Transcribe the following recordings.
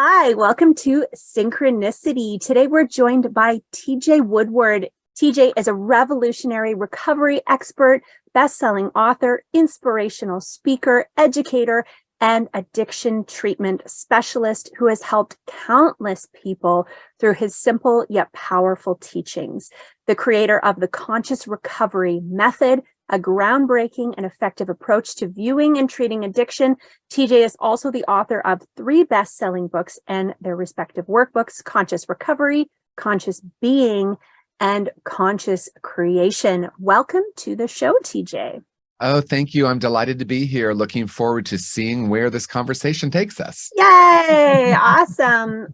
Hi, welcome to Synchronicity. Today we're joined by TJ Woodward. TJ is a revolutionary recovery expert, best-selling author, inspirational speaker, educator, and addiction treatment specialist who has helped countless people through his simple yet powerful teachings. The creator of the Conscious Recovery Method, a groundbreaking and effective approach to viewing and treating addiction. TJ is also the author of 3 best-selling books and their respective workbooks, Conscious Recovery, Conscious Being, and Conscious Creation. Welcome to the show, TJ. Oh, thank you. I'm delighted to be here. Looking forward to seeing where this conversation takes us. Yay! Awesome.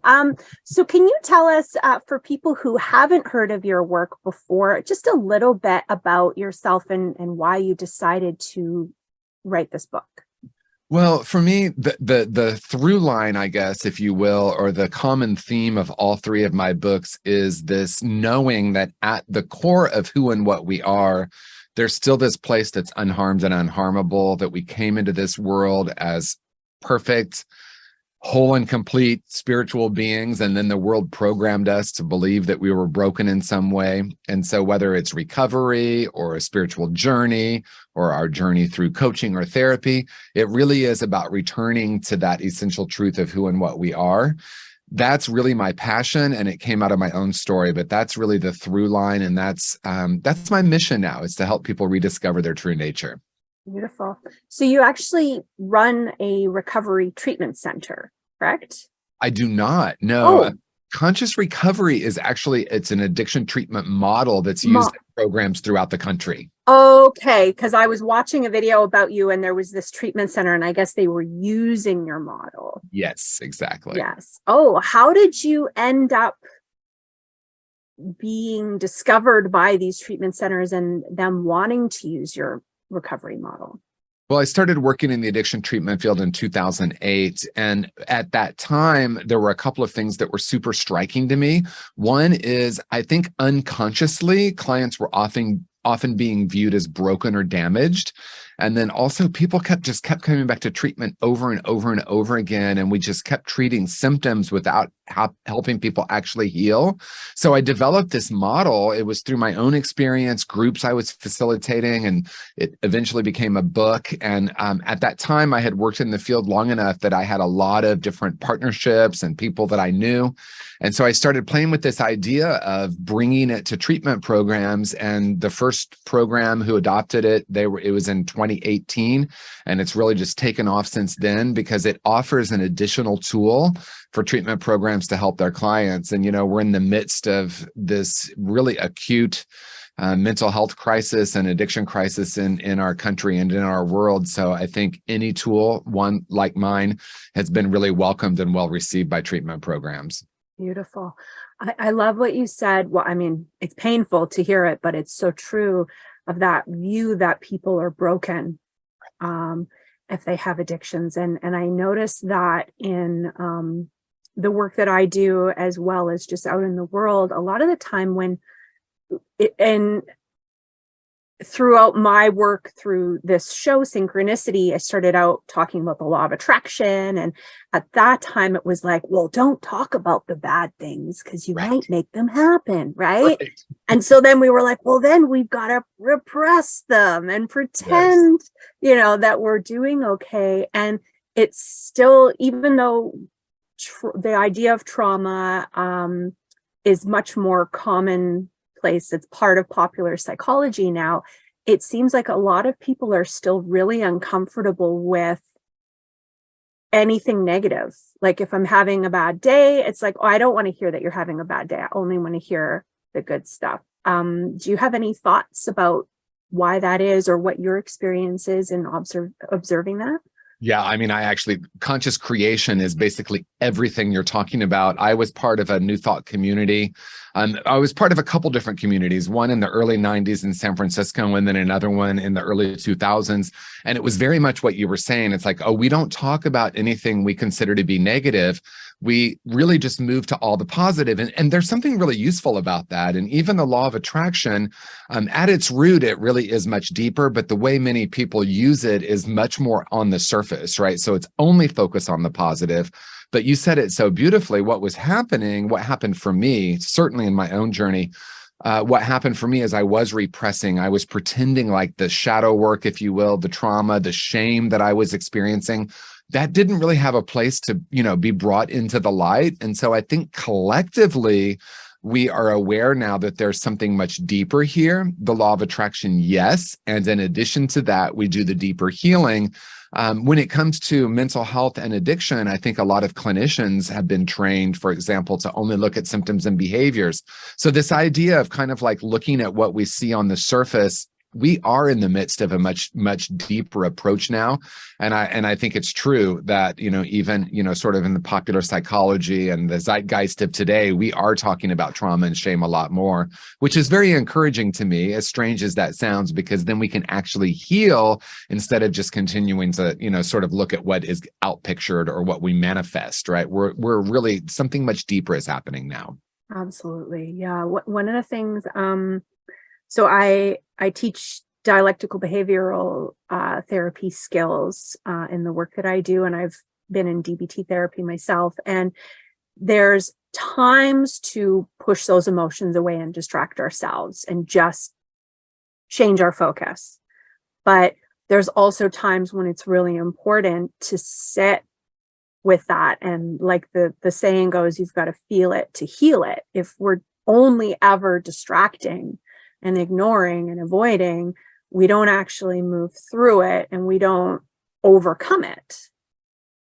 So can you tell us, for people who haven't heard of your work before, just a little bit about yourself and why you decided to write this book? Well, for me, the through line, I guess, if you will, or the common theme of all 3 of my books is this knowing that at the core of who and what we are, there's still this place that's unharmed and unharmable, that we came into this world as perfect, whole and complete spiritual beings, and then the world programmed us to believe that we were broken in some way. And so whether it's recovery or a spiritual journey or our journey through coaching or therapy, it really is about returning to that essential truth of who and what we are. That's really my passion, and it came out of my own story, but that's really the through line, and that's my mission now, is to help people rediscover their true nature. Beautiful. So you actually run a recovery treatment center, correct? I do not. No. Oh. Conscious Recovery is it's an addiction treatment model that's used in programs throughout the country. Okay, because I was watching a video about you and there was this treatment center and I guess they were using your model. Yes, exactly. Yes. Oh, how did you end up being discovered by these treatment centers and them wanting to use your recovery model? Well, I started working in the addiction treatment field in 2008. And at that time, there were a couple of things that were super striking to me. One is, I think unconsciously, clients were often being viewed as broken or damaged. And then also people kept coming back to treatment over and over and over again. And we just kept treating symptoms without helping people actually heal. So I developed this model. It was through my own experience, groups I was facilitating, and it eventually became a book. And at that time, I had worked in the field long enough that I had a lot of different partnerships and people that I knew. And so I started playing with this idea of bringing it to treatment programs. And the first program who adopted it, it was in 2018. And it's really just taken off since then because it offers an additional tool for treatment programs to help their clients. And, we're in the midst of this really acute mental health crisis and addiction crisis in our country and in our world. So I think any tool, one like mine, has been really welcomed and well received by treatment programs. Beautiful. I love what you said. Well, I mean, it's painful to hear it, but it's so true of that view that people are broken if they have addictions. And I noticed that in the work that I do, as well as just out in the world, a lot of the time and throughout my work through this show, Synchronicity, I started out talking about the law of attraction. And at that time, it was like, well, don't talk about the bad things because you might make them happen, right? And so then we were like, well, then we've got to repress them and pretend, that we're doing okay. And it's still, even though the idea of trauma is much more commonplace, it's part of popular psychology now, it seems like a lot of people are still really uncomfortable with anything negative. Like if I'm having a bad day, it's like, oh, I don't want to hear that you're having a bad day. I only want to hear the good stuff. Do you have any thoughts about why that is, or what your experience is in observing that? Yeah, I mean, conscious creation is basically everything you're talking about. I was part of a New Thought community. I was part of a couple different communities, one in the early 90s in San Francisco, and then another one in the early 2000s. And it was very much what you were saying. It's like, oh, we don't talk about anything we consider to be negative. We really just move to all the positive. And there's something really useful about that. And even the law of attraction, at its root, it really is much deeper, but the way many people use it is much more on the surface, right? So it's only focused on the positive. But you said it so beautifully. What happened for me, certainly in my own journey, what happened for me is I was repressing. I was pretending like the shadow work, if you will, the trauma, the shame that I was experiencing, that didn't really have a place to, be brought into the light. And so I think collectively, we are aware now that there's something much deeper here. The law of attraction, yes. And in addition to that, we do the deeper healing. When it comes to mental health and addiction, I think a lot of clinicians have been trained, for example, to only look at symptoms and behaviors. So this idea of kind of like looking at what we see on the surface, we are in the midst of a much, much deeper approach now. And I think it's true that, even, sort of in the popular psychology and the zeitgeist of today, we are talking about trauma and shame a lot more, which is very encouraging to me, as strange as that sounds, because then we can actually heal instead of just continuing to, sort of look at what is outpictured or what we manifest, right? We're really, something much deeper is happening now. Absolutely. Yeah. One of the things, so I teach dialectical behavioral therapy skills in the work that I do, and I've been in DBT therapy myself. And there's times to push those emotions away and distract ourselves and just change our focus. But there's also times when it's really important to sit with that. And like the saying goes, you've got to feel it to heal it. If we're only ever distracting and ignoring and avoiding, we don't actually move through it and we don't overcome it.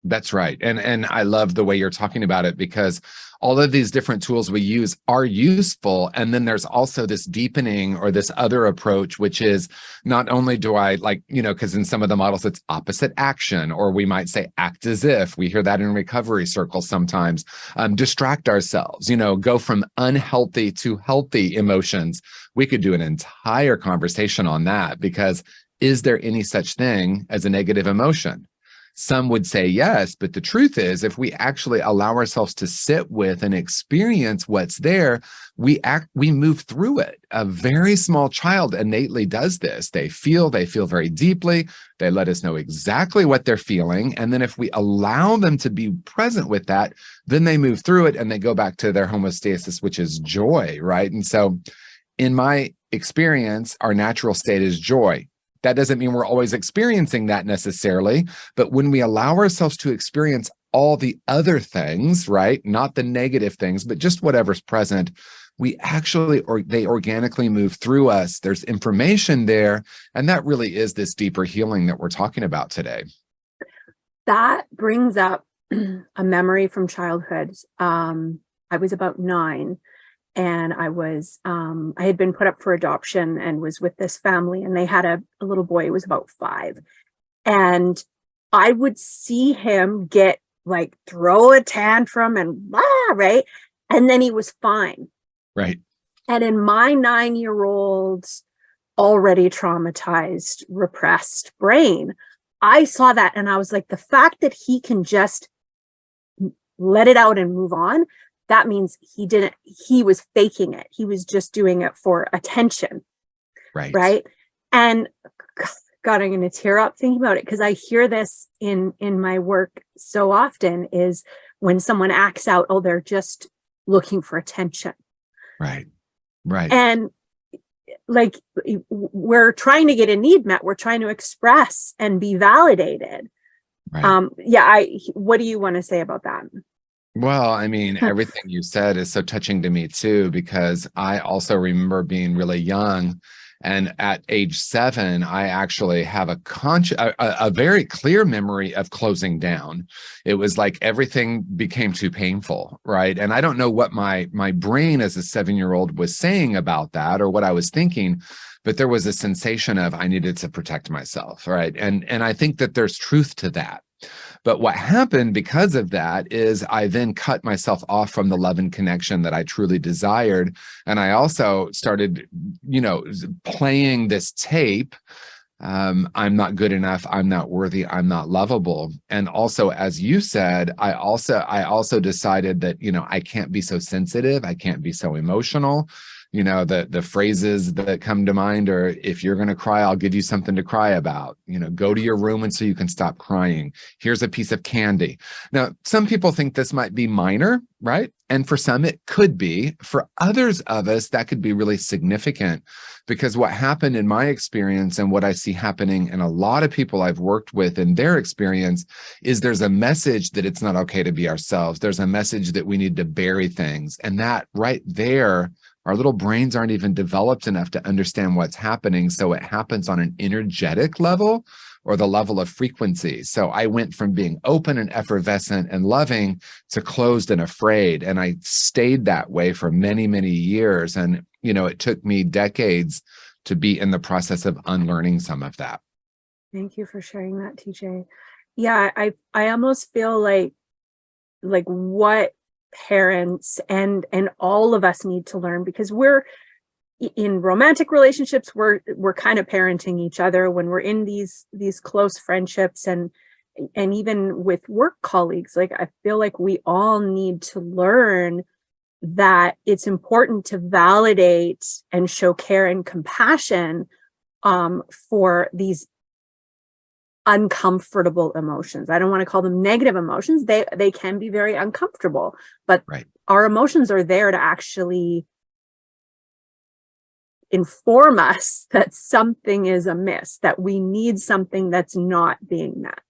That's right. And I love the way you're talking about it, because all of these different tools we use are useful. And then there's also this deepening or this other approach, which is not only do I because in some of the models, it's opposite action, or we might say act as if. We hear that in recovery circles sometimes. Distract ourselves, go from unhealthy to healthy emotions. We could do an entire conversation on that, because is there any such thing as a negative emotion? Some would say yes, but the truth is, if we actually allow ourselves to sit with and experience what's there, we move through it. A very small child innately does this. They feel very deeply. They let us know exactly what they're feeling. And then if we allow them to be present with that, then they move through it and they go back to their homeostasis, which is joy, right? And so in my experience, our natural state is joy. That doesn't mean we're always experiencing that necessarily, but when we allow ourselves to experience all the other things, right? Not the negative things, but just whatever's present, we actually, they organically move through us. There's information there. And that really is this deeper healing that we're talking about today. That brings up a memory from childhood. I was about 9. And I had been put up for adoption and was with this family, and they had a little boy who was about 5. And I would see him throw a tantrum and right. And then he was fine. Right. And in my 9-year-old, already traumatized, repressed brain, I saw that. And I was like, the fact that he can just let it out and move on, that means he was faking it. He was just doing it for attention. Right. Right. And God, I'm going to tear up thinking about it, because I hear this in my work so often, is when someone acts out, oh, they're just looking for attention. Right. Right. And we're trying to get a need met. We're trying to express and be validated. Right. What do you want to say about that? Well, I mean, everything you said is so touching to me too, because I also remember being really young. And at age 7, I actually have a very clear memory of closing down. It was like everything became too painful, right? And I don't know what my brain as a 7-year-old was saying about that, or what I was thinking, but there was a sensation of I needed to protect myself, right? And I think that there's truth to that. But what happened because of that is I then cut myself off from the love and connection that I truly desired. And I also started, playing this tape. I'm not good enough. I'm not worthy. I'm not lovable. And also, as you said, I also decided that, I can't be so sensitive. I can't be so emotional. the phrases that come to mind are, if you're going to cry, I'll give you something to cry about. Go to your room and so you can stop crying. Here's a piece of candy. Now, some people think this might be minor, right? And for some, it could be. For others of us, that could be really significant, because what happened in my experience and what I see happening in a lot of people I've worked with in their experience is there's a message that it's not okay to be ourselves. There's a message that we need to bury things. And that right there, our little brains aren't even developed enough to understand what's happening. So it happens on an energetic level, or the level of frequency. So I went from being open and effervescent and loving to closed and afraid. And I stayed that way for many, many years. And, it took me decades to be in the process of unlearning some of that. Thank you for sharing that, TJ. Yeah, I almost feel like what parents and all of us need to learn, because we're in romantic relationships, we're kind of parenting each other. When we're in these close friendships and even with work colleagues, like, I feel like we all need to learn that it's important to validate and show care and compassion for these uncomfortable emotions. I don't want to call them negative emotions. They can be very uncomfortable, but right. Our emotions are there to actually inform us that something is amiss, that we need something that's not being met.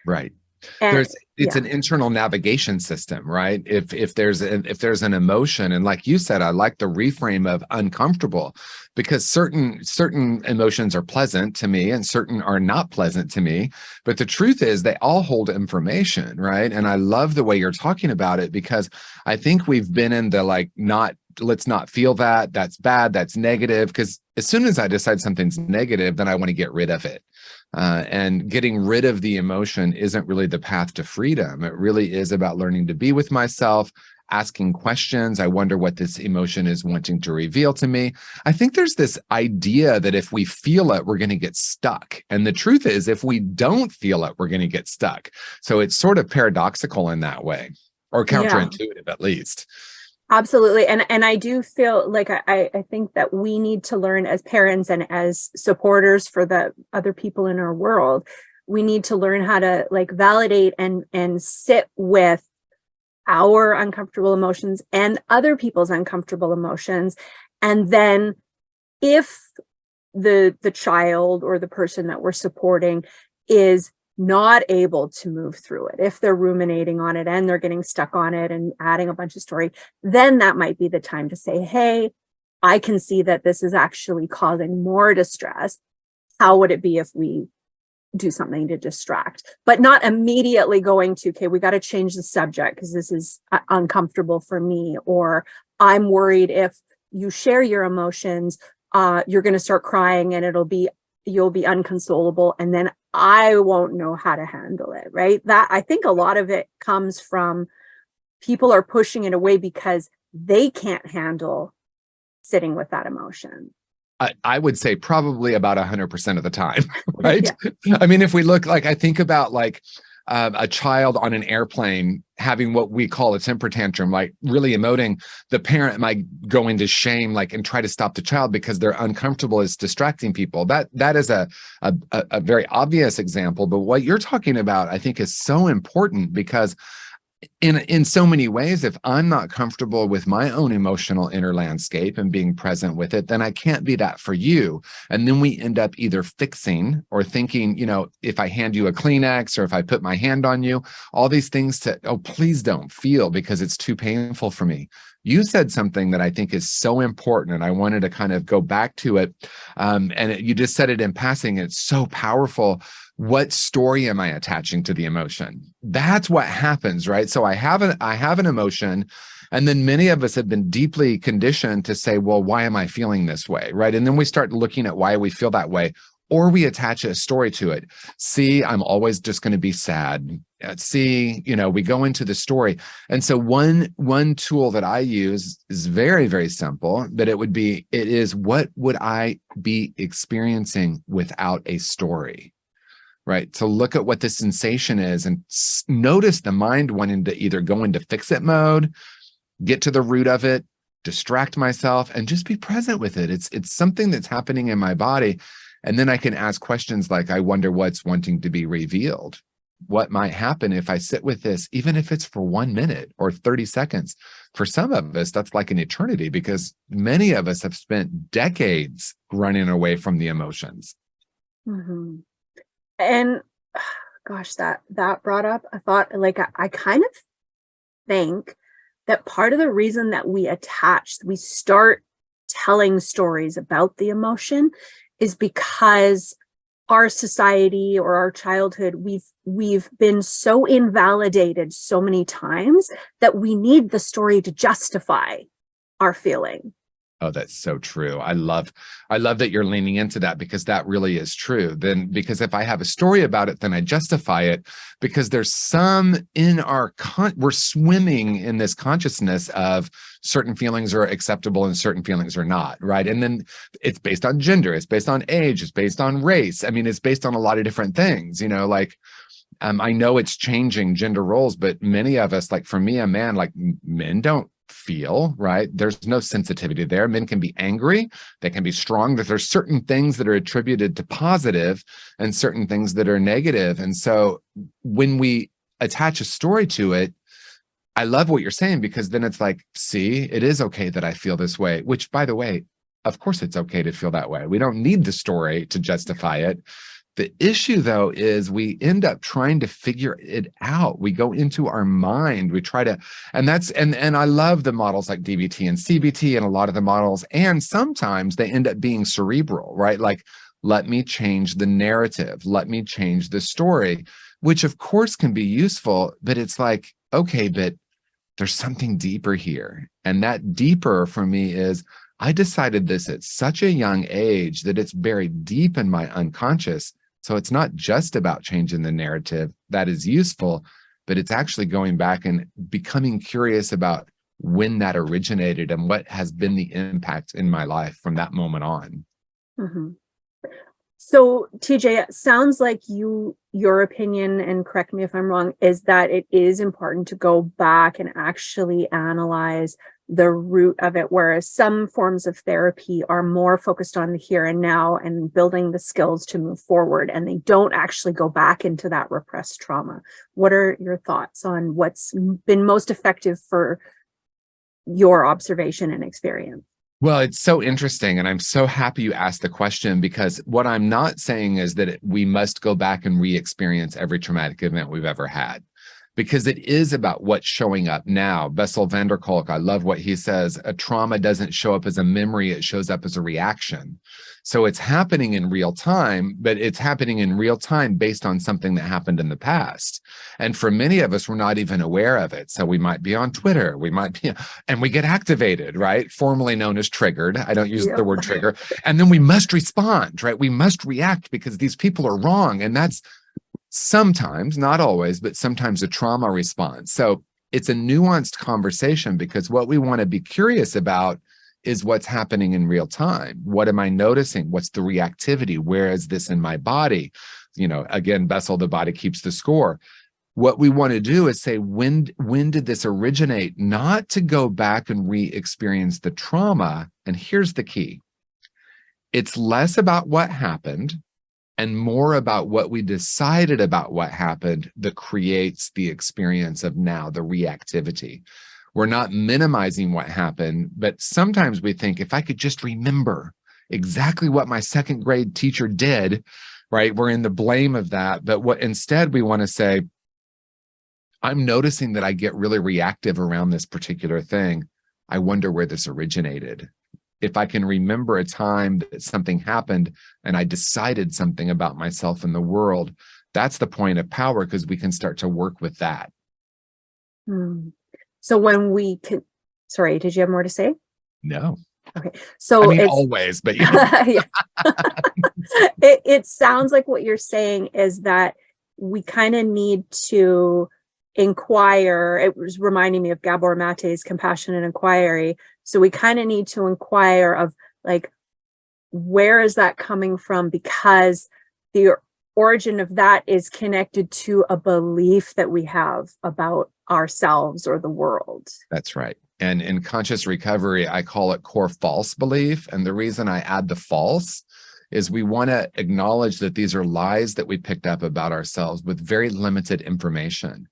Right. And It's an internal navigation system, right? If there's an emotion, and like you said, I like the reframe of uncomfortable, because certain emotions are pleasant to me and certain are not pleasant to me. But the truth is they all hold information, right? And I love the way you're talking about it, because I think we've been in the let's not feel that, that's bad, that's negative. Because as soon as I decide something's negative, then I want to get rid of it. And getting rid of the emotion isn't really the path to freedom. It really is about learning to be with myself, asking questions. I wonder what this emotion is wanting to reveal to me. I think there's this idea that if we feel it, we're going to get stuck. And the truth is, if we don't feel it, we're going to get stuck. So it's sort of paradoxical in that way, or counterintuitive at least. Absolutely. And I do feel like I think that we need to learn as parents and as supporters for the other people in our world. We need to learn how to validate and sit with our uncomfortable emotions and other people's uncomfortable emotions. And then if the child or the person that we're supporting is not able to move through it, if they're ruminating on it and they're getting stuck on it and adding a bunch of story, then that might be the time to say, hey, I can see that this is actually causing more distress. How would it be if we do something to distract? But not immediately going to, okay, we got to change the subject because this is uncomfortable for me, or I'm worried if you share your emotions, you're going to start crying and you'll be unconsolable, and then I won't know how to handle it, right? That, I think a lot of it comes from people are pushing it away because they can't handle sitting with that emotion. I would say probably about 100% of the time, right? Yeah. I mean, if we look, I think about a child on an airplane having what we call a temper tantrum, really emoting, the parent might go into shame, and try to stop the child because they're uncomfortable, is distracting people. That is a very obvious example. But what you're talking about, I think, is so important, because in so many ways, if I'm not comfortable with my own emotional inner landscape and being present with it, then I can't be that for you. And then we end up either fixing or thinking, if I hand you a Kleenex or if I put my hand on you, all these things to, oh, please don't feel because it's too painful for me. You said something that I think is so important, and I wanted to kind of go back to it. You just said it in passing. It's so powerful. What story am I attaching to the emotion? That's what happens, right? So I have an emotion, and then many of us have been deeply conditioned to say, well, why am I feeling this way, right? And then we start looking at why we feel that way, or we attach a story to it. See, I'm always just going to be sad. See, we go into the story. And so one tool that I use is very, very simple, but it is, what would I be experiencing without a story? Right. To look at what the sensation is and notice the mind wanting to either go into fix it mode, get to the root of it, distract myself, and just be present with it. It's something that's happening in my body. And then I can ask questions like, I wonder what's wanting to be revealed. What might happen if I sit with this, even if it's for 1 minute or 30 seconds? For some of us, that's like an eternity, because many of us have spent decades running away from the emotions. Mm-hmm. And gosh, that brought up a thought. Like, I kind of think that part of the reason that we start telling stories about the emotion is because our society or our childhood, we've been so invalidated so many times that we need the story to justify our feeling. Oh, that's so true. I love that you're leaning into that, because that really is true. Then, because if I have a story about it, then I justify it, because there's some in we're swimming in this consciousness of certain feelings are acceptable and certain feelings are not, right? And then it's based on gender, it's based on age, it's based on race. I mean, it's based on a lot of different things, like, I know it's changing gender roles, but many of us, like for me, a man, like men don't feel, right? There's no sensitivity there. Men can be angry, they can be strong, that there's certain things that are attributed to positive and certain things that are negative. And so when we attach a story to it, I love what you're saying, because then it's like, see, it is okay that I feel this way, which, by the way, of course it's okay to feel that way. We don't need the story to justify it. The issue, though, is we end up trying to figure it out. We go into our mind. We try to, and I love the models like DBT and CBT and a lot of the models. And sometimes they end up being cerebral, right? Like, let me change the narrative. Let me change the story, which of course can be useful, but it's like, okay, but there's something deeper here. And that deeper for me is, I decided this at such a young age that it's buried deep in my unconscious. So it's not just about changing the narrative. That is useful, but it's actually going back and becoming curious about when that originated and what has been the impact in my life from that moment on. Mm-hmm. So TJ, it sounds like your opinion, and correct me if I'm wrong, is that it is important to go back and actually analyze the root of it, whereas some forms of therapy are more focused on the here and now and building the skills to move forward, and they don't actually go back into that repressed trauma. What are your thoughts on what's been most effective for your observation and experience? Well, it's so interesting, and I'm so happy you asked the question, because what I'm not saying is that we must go back and re-experience every traumatic event we've ever had, because it is about what's showing up now. Bessel van der Kolk, I love what he says, a trauma doesn't show up as a memory, it shows up as a reaction. So it's happening in real time, but it's happening in real time based on something that happened in the past. And for many of us, we're not even aware of it. So we might be on Twitter, and we get activated, right? Formerly known as triggered. I don't use the word trigger. And then we must respond, right? We must react because these people are wrong. And that's sometimes, not always, but sometimes a trauma response. So it's a nuanced conversation, because what we want to be curious about is what's happening in real time. What am I noticing? What's the reactivity? Where is this in my body? Again, Bessel, the body keeps the score. What we want to do is say, when did this originate? Not to go back and re-experience the trauma. And here's the key. It's less about what happened and more about what we decided about what happened that creates the experience of now, the reactivity. We're not minimizing what happened, but sometimes we think, if I could just remember exactly what my second grade teacher did, right? We're in the blame of that. But instead we want to say, I'm noticing that I get really reactive around this particular thing. I wonder where this originated. If I can remember a time that something happened and I decided something about myself and the world, that's the point of power, because we can start to work with that. So when we can, sorry, did you have more to say? No. Okay. So I mean, always, but it sounds like what you're saying is that we kind of need to inquire. It was reminding me of Gabor Mate's compassionate inquiry. So we kind of need to inquire of, like, where is that coming from? Because the origin of that is connected to a belief that we have about ourselves or the world. That's right. And in conscious recovery, I call it core false belief. And the reason I add the false is we want to acknowledge that these are lies that we picked up about ourselves with very limited information.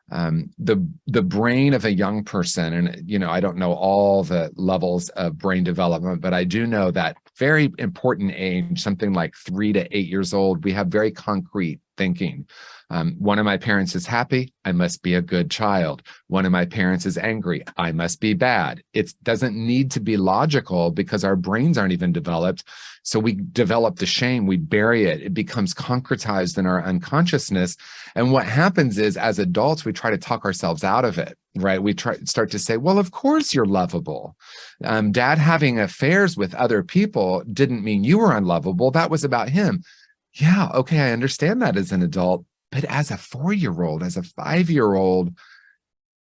The brain of a young person, and I don't know all the levels of brain development, but I do know that very important age, something like 3 to 8 years old, we have very concrete thinking. One of my parents is happy, I must be a good child. One of my parents is angry, I must be bad. It doesn't need to be logical because our brains aren't even developed. So we develop the shame, we bury it, it becomes concretized in our unconsciousness. And what happens is, as adults, we try to talk ourselves out of it, right? We start to say, well, of course you're lovable. Dad having affairs with other people didn't mean you were unlovable. That was about him. Yeah, okay, I understand that as an adult. But as a 4-year-old, as a 5-year-old,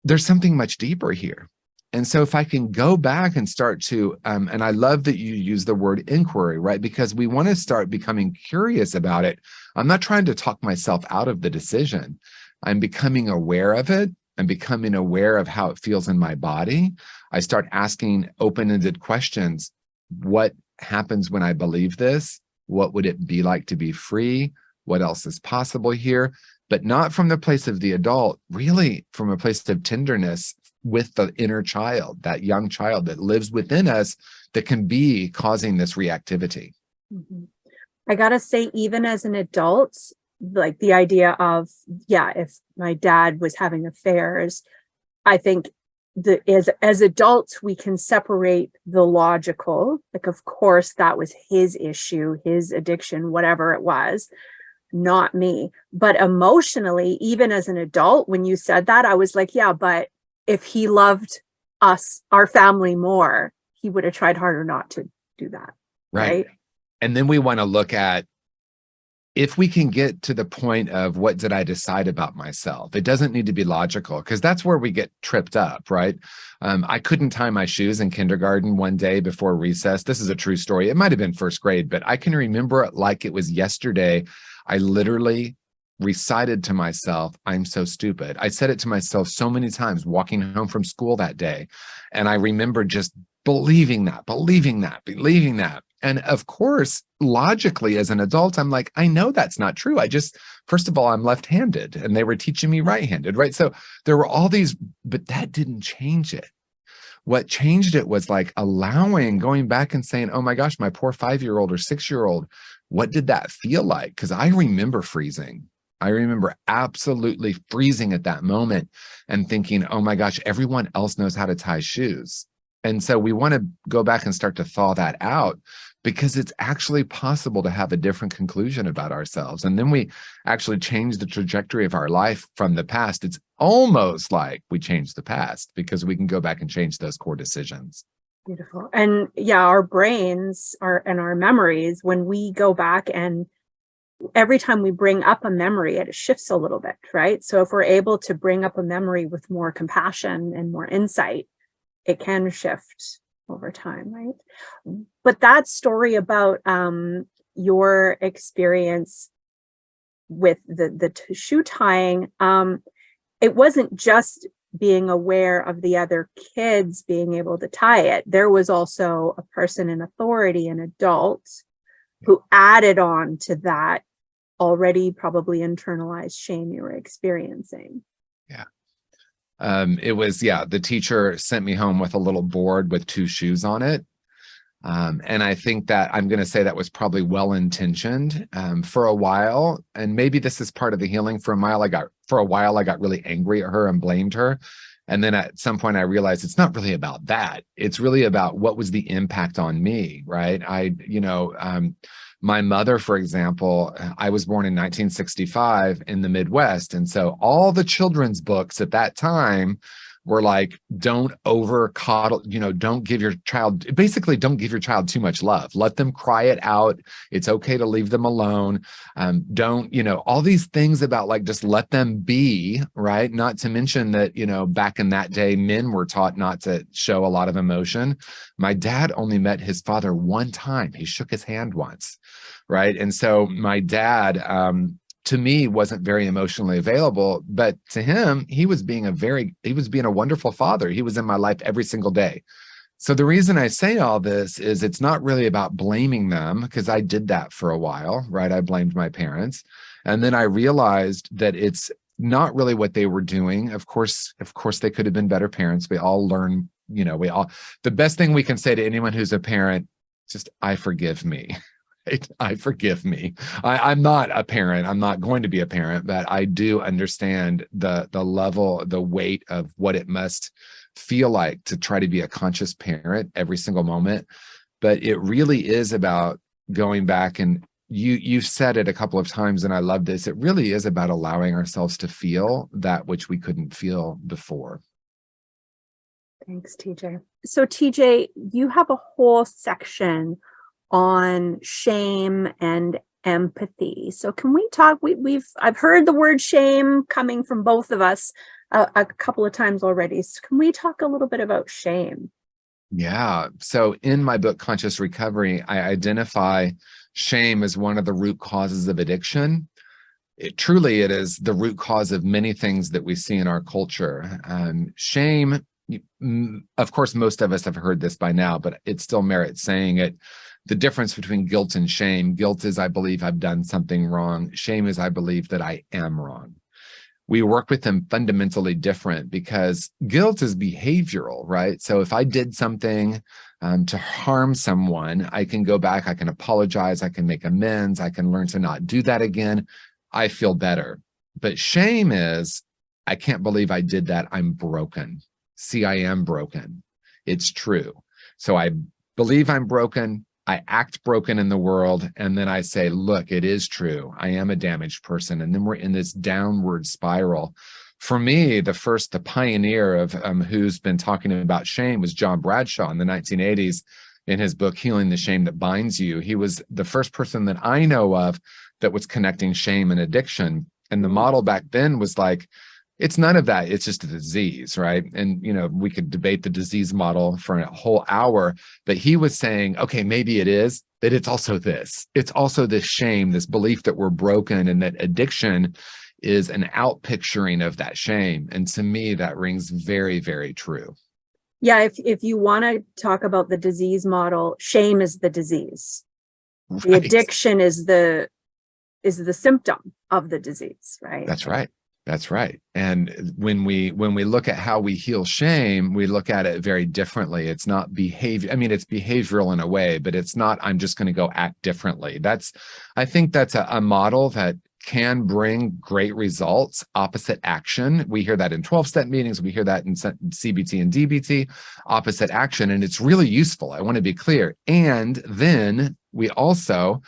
there's something much deeper here. And so if I can go back and start to, and I love that you use the word inquiry, right? Because we want to start becoming curious about it. I'm not trying to talk myself out of the decision. I'm becoming aware of it. I'm becoming aware of how it feels in my body. I start asking open-ended questions. What happens when I believe this? What would it be like to be free? What else is possible here? But not from the place of the adult, really from a place of tenderness with the inner child, that young child that lives within us that can be causing this reactivity. Mm-hmm. I gotta say, even as an adult, like the idea of, if my dad was having affairs, I think as adults, we can separate the logical, like, of course, that was his issue, his addiction, whatever it was, not me. But emotionally, even as an adult, when you said that, I was like, yeah, but if he loved us, our family more, he would have tried harder not to do that. Right. And then we want to look at, if we can get to the point of what did I decide about myself? It doesn't need to be logical, because that's where we get tripped up, right? I couldn't tie my shoes in kindergarten one day before recess. This is a true story. It might have been first grade, but I can remember it like it was yesterday. I literally recited to myself, I'm so stupid. I said it to myself so many times walking home from school that day. And I remember just believing that. And of course, logically, as an adult, I'm like, I know that's not true. First of all, I'm left-handed and they were teaching me right-handed, right? So there were all these, but that didn't change it. What changed it was like going back and saying, oh my gosh, my poor 5-year-old or 6-year-old, what did that feel like? Because I remember freezing. I remember absolutely freezing at that moment and thinking, oh my gosh, everyone else knows how to tie shoes. And so we want to go back and start to thaw that out, because it's actually possible to have a different conclusion about ourselves. And then we actually change the trajectory of our life from the past. It's almost like we changed the past because we can go back and change those core decisions. Beautiful. And our brains and our memories, when we go back and every time we bring up a memory, it shifts a little bit, right? So if we're able to bring up a memory with more compassion and more insight, it can shift over time, right? But that story about your experience with the shoe tying, it wasn't just being aware of the other kids being able to tie it. There was also a person in authority, an adult, who added on to that already probably internalized shame you were experiencing. Yeah. It was, the teacher sent me home with a little board with 2 shoes on it. And I think that I'm going to say that was probably well-intentioned for a while. And maybe this is part of the healing. For a while, I got really angry at her and blamed her. And then at some point I realized it's not really about that. It's really about what was the impact on me, right? My mother, for example, I was born in 1965 in the Midwest. And so all the children's books at that time were like, don't over coddle, don't give your child too much love. Let them cry it out. It's okay to leave them alone. Don't, all these things about like, just let them be, right? Not to mention that, back in that day, men were taught not to show a lot of emotion. My dad only met his father one time. He shook his hand once, right? And so my dad, to me wasn't very emotionally available, but to him, he was being a wonderful father. He was in my life every single day. So the reason I say all this is it's not really about blaming them, because I did that for a while, right? I blamed my parents. And then I realized that it's not really what they were doing. Of course, they could have been better parents. We all learn, the best thing we can say to anyone who's a parent, just, I forgive me. Right? I forgive me. I'm not a parent. I'm not going to be a parent, but I do understand the level, the weight of what it must feel like to try to be a conscious parent every single moment. But it really is about going back, and you've said it a couple of times, and I love this. It really is about allowing ourselves to feel that which we couldn't feel before. Thanks, TJ. So TJ, you have a whole section on shame and empathy. So can we talk? I've heard the word shame coming from both of us a couple of times already. So can we talk a little bit about shame? Yeah. So in my book, Conscious Recovery, I identify shame as one of the root causes of addiction. It is the root cause of many things that we see in our culture. Shame, of course, most of us have heard this by now, but it still merits saying it. The difference between guilt and shame: guilt is, I believe I've done something wrong. Shame is, I believe that I am wrong. We work with them fundamentally different, because guilt is behavioral, right? So if I did something to harm someone, I can go back, I can apologize, I can make amends, I can learn to not do that again. I feel better. But shame is, I can't believe I did that. I'm broken. See, I am broken. It's true. So I believe I'm broken. I act broken in the world. And then I say, look, it is true. I am a damaged person. And then we're in this downward spiral. For me, the pioneer of who's been talking about shame was John Bradshaw in the 1980s in his book, Healing the Shame That Binds You. He was the first person that I know of that was connecting shame and addiction. And the model back then was like, it's none of that. It's just a disease, right? And, we could debate the disease model for a whole hour, but he was saying, okay, maybe it is, but it's also this. It's also this shame, this belief that we're broken, and that addiction is an outpicturing of that shame. And to me, that rings very, very true. Yeah, if you want to talk about the disease model, shame is the disease. Right. The addiction is the symptom of the disease, right? That's right. That's right. And when we look at how we heal shame, we look at it very differently. It's not behavior. I mean, it's behavioral in a way, but it's not, I'm just going to go act differently. I think that's a model that can bring great results. Opposite action. We hear that in 12-step meetings. We hear that in CBT and DBT, opposite action. And it's really useful. I want to be clear. And then we also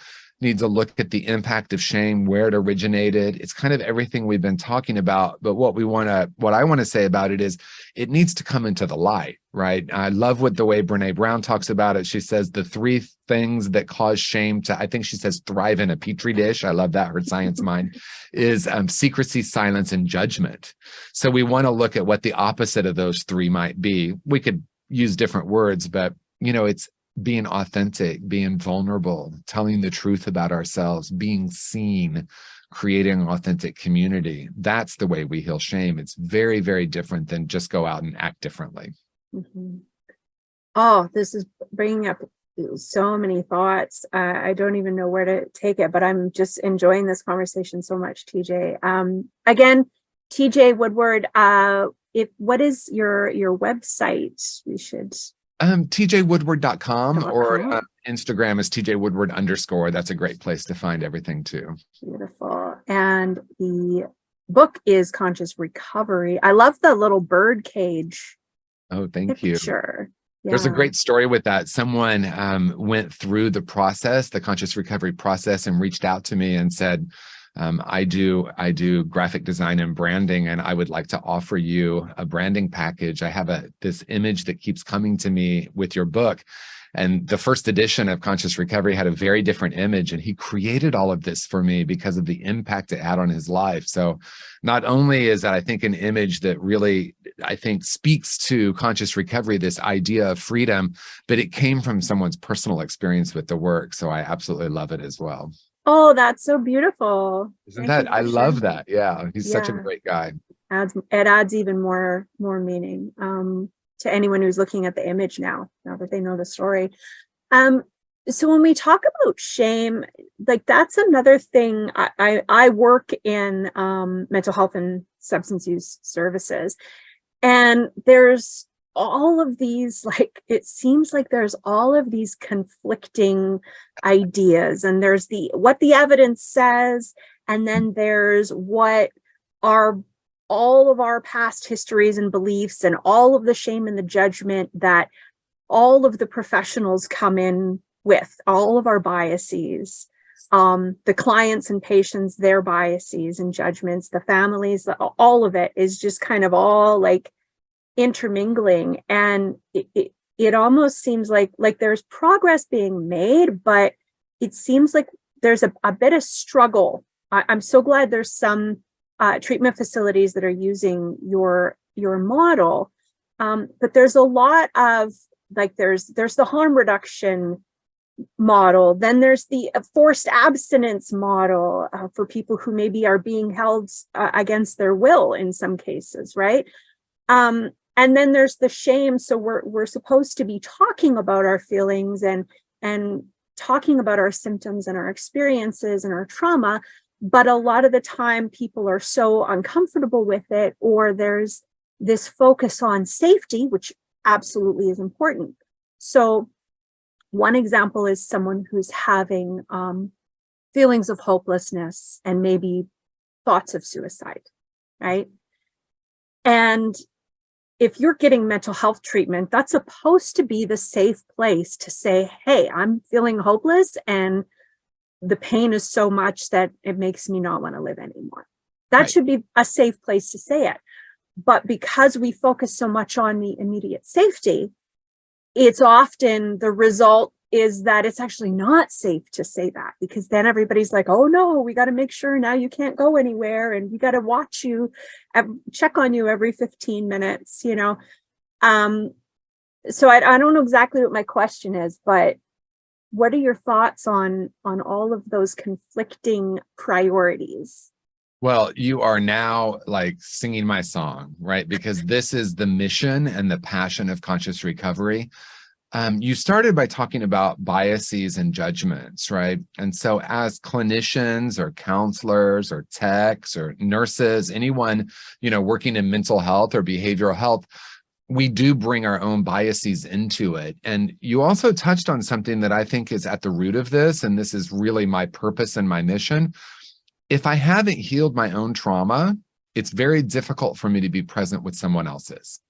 need to look at the impact of shame, where it originated. It's kind of everything we've been talking about. But what I want to say about it is it needs to come into the light, right? I love the way Brene Brown talks about it. She says the three things that cause shame to, I think she says, thrive in a petri dish. I love that, her science mind, is secrecy, silence, and judgment. So we want to look at what the opposite of those three might be. We could use different words, but it's being authentic, being vulnerable, telling the truth about ourselves, being seen, creating an authentic community. That's the way we heal shame. It's very, very different than just go out and act differently. Mm-hmm. Oh, this is bringing up so many thoughts. I don't even know where to take it, but I'm just enjoying this conversation so much, TJ. Again, TJ Woodward, what is your website? We should... tjwoodward.com, or Instagram is tjwoodward_. That's a great place to find everything too. Beautiful. And the book is Conscious Recovery. I love the little bird cage. Oh, thank you. Sure. Yeah. There's a great story with that. Someone went through the conscious recovery process, and reached out to me and said, I do graphic design and branding, and I would like to offer you a branding package. I have this image that keeps coming to me with your book. And the first edition of Conscious Recovery had a very different image, and he created all of this for me because of the impact it had on his life. So not only is that, I think, an image that really, I think, speaks to conscious recovery, this idea of freedom, but it came from someone's personal experience with the work. So I absolutely love it as well. Oh, that's so beautiful. Isn't Thank you that, I for love sharing. that. Yeah, he's such a Yeah, great guy. it adds even more meaning to anyone who's looking at the image now that they know the story. Um, so when we talk about shame, like that's another thing. I work in mental health and substance use services, and there's all of these, like, it seems like there's all of these conflicting ideas, and there's the what the evidence says, and then there's what our all of our past histories and beliefs and all of the shame and the judgment that all of the professionals come in with, all of our biases, the clients and patients, their biases and judgments, the families, all of it is just kind of all like intermingling. And it almost seems like there's progress being made, but it seems like there's a bit of struggle. I'm so glad there's some treatment facilities that are using your model. But there's a lot of, like, there's the harm reduction model, then there's the forced abstinence model for people who maybe are being held against their will in some cases, right? And then there's the shame. So we're supposed to be talking about our feelings and talking about our symptoms and our experiences and our trauma, but a lot of the time people are so uncomfortable with it, or there's this focus on safety, which absolutely is important. So one example is someone who's having feelings of hopelessness and maybe thoughts of suicide, right? And if you're getting mental health treatment, that's supposed to be the safe place to say, hey, I'm feeling hopeless and the pain is so much that it makes me not want to live anymore. That Right. should be a safe place to say it. But because we focus so much on the immediate safety, it's often the result is that it's actually not safe to say that, because then everybody's like, oh no, we got to make sure now you can't go anywhere, and we got to watch you, check on you every 15 minutes, you know. So I don't know exactly what my question is, but what are your thoughts on all of those conflicting priorities? Well, you are now like singing my song, right? Because this is the mission and the passion of conscious recovery. You started by talking about biases and judgments, right? And so as clinicians or counselors or techs or nurses, anyone, working in mental health or behavioral health, we do bring our own biases into it. And you also touched on something that I think is at the root of this, and this is really my purpose and my mission. If I haven't healed my own trauma, it's very difficult for me to be present with someone else's.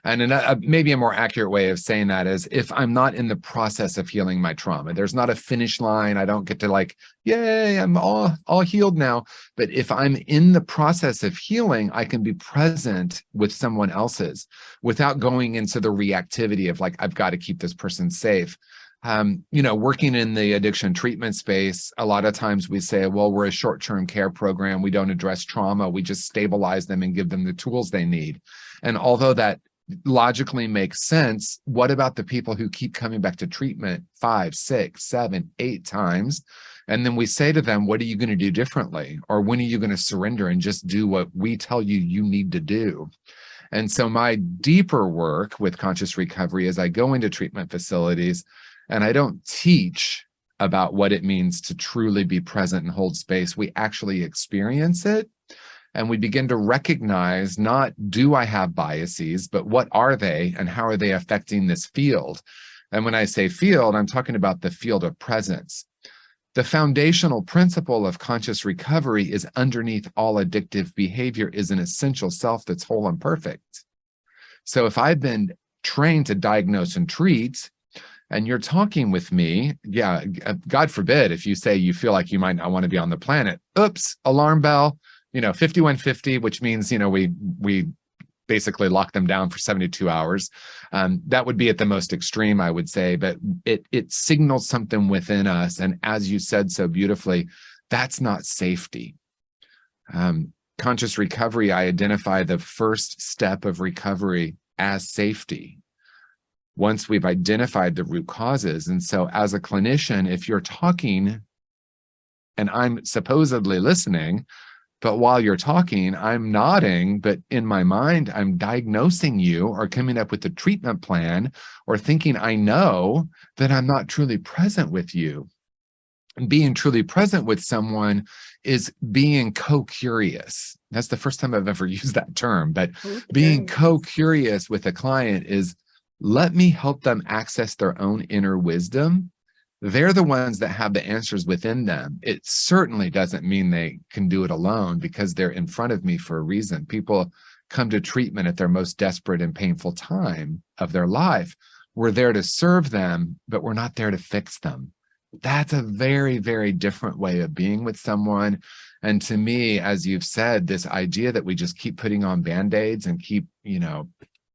And maybe a more accurate way of saying that is, if I'm not in the process of healing my trauma, there's not a finish line. I don't get to like, yay, I'm all healed now. But if I'm in the process of healing, I can be present with someone else's without going into the reactivity of like, I've got to keep this person safe. Working in the addiction treatment space, a lot of times we say, well, we're a short-term care program. We don't address trauma. We just stabilize them and give them the tools they need. And although that logically makes sense, what about the people who keep coming back to treatment 5, 6, 7, 8 times? And then we say to them, what are you going to do differently? Or when are you going to surrender and just do what we tell you you need to do? And so my deeper work with conscious recovery is I go into treatment facilities and I don't teach about what it means to truly be present and hold space. We actually experience it. And we begin to recognize, not do I have biases, but what are they and how are they affecting this field? And when I say field, I'm talking about the field of presence. The foundational principle of conscious recovery is underneath all addictive behavior is an essential self that's whole and perfect. So if I've been trained to diagnose and treat, and you're talking with me, yeah, God forbid, if you say you feel like you might not want to be on the planet, oops, alarm bell, 5150, which means, we basically lock them down for 72 hours. That would be at the most extreme, I would say, but it signals something within us. And as you said so beautifully, that's not safety. Conscious recovery, I identify the first step of recovery as safety, once we've identified the root causes. And so as a clinician, if you're talking and I'm supposedly listening. But while you're talking, I'm nodding, but in my mind, I'm diagnosing you or coming up with a treatment plan or thinking I know that I'm not truly present with you. And being truly present with someone is being co-curious. That's the first time I've ever used that term, but being co-curious with a client is let me help them access their own inner wisdom. They're the ones that have the answers within them. It certainly doesn't mean they can do it alone because they're in front of me for a reason. People come to treatment at their most desperate and painful time of their life. We're there to serve them, but we're not there to fix them. That's a very, very different way of being with someone. And to me, as you've said, this idea that we just keep putting on Band-Aids and keep,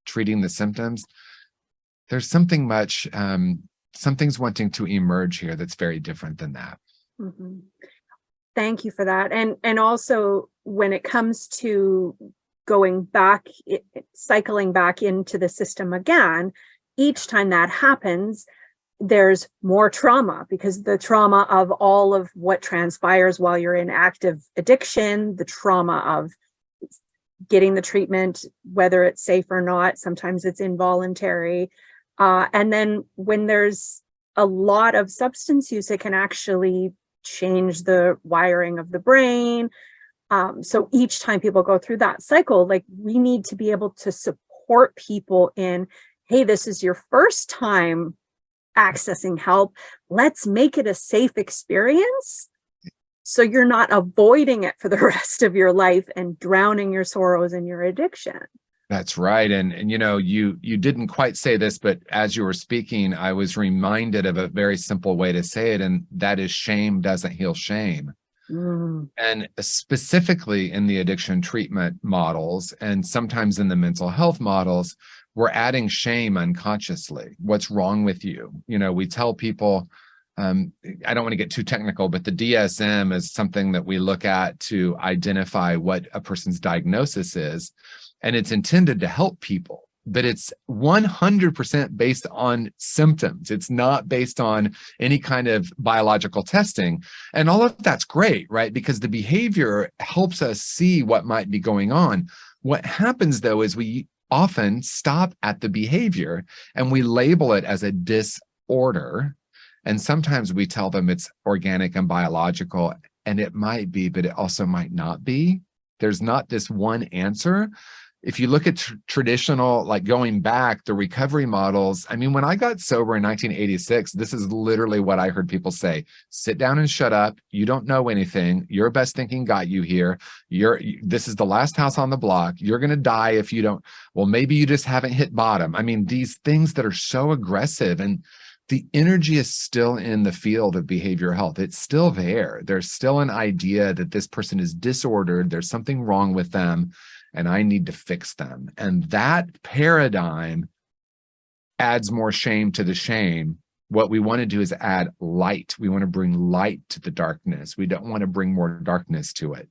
treating the symptoms, there's something much, something's wanting to emerge here that's very different than that. Mm-hmm. Thank you for that. And also when it comes to going back, cycling back into the system again, each time that happens, there's more trauma because the trauma of all of what transpires while you're in active addiction, the trauma of getting the treatment, whether it's safe or not, sometimes it's involuntary. And then when there's a lot of substance use, it can actually change the wiring of the brain. So each time people go through that cycle, like we need to be able to support people in, hey, this is your first time accessing help. Let's make it a safe experience so you're not avoiding it for the rest of your life and drowning your sorrows in your addiction. That's right. And you didn't quite say this, but as you were speaking, I was reminded of a very simple way to say it, and that is shame doesn't heal shame. And specifically in the addiction treatment models, and sometimes in the mental health models, we're adding shame unconsciously. What's wrong with you? We tell people, I don't want to get too technical, but the DSM is something that we look at to identify what a person's diagnosis is. And it's intended to help people, but it's 100% based on symptoms. It's not based on any kind of biological testing. And all of that's great, right? Because the behavior helps us see what might be going on. What happens, though, is we often stop at the behavior and we label it as a disorder. And sometimes we tell them it's organic and biological, and it might be, but it also might not be. There's not this one answer. If you look at traditional, like going back, the recovery models, I mean, when I got sober in 1986, this is literally what I heard people say: sit down and shut up. You don't know anything. Your best thinking got you here. This is the last house on the block. You're going to die if you don't. Well, maybe you just haven't hit bottom. I mean, these things that are so aggressive, and the energy is still in the field of behavioral health. It's still there. There's still an idea that this person is disordered. There's something wrong with them, and I need to fix them. And that paradigm adds more shame to the shame. What we want to do is add light. We want to bring light to the darkness. We don't want to bring more darkness to it.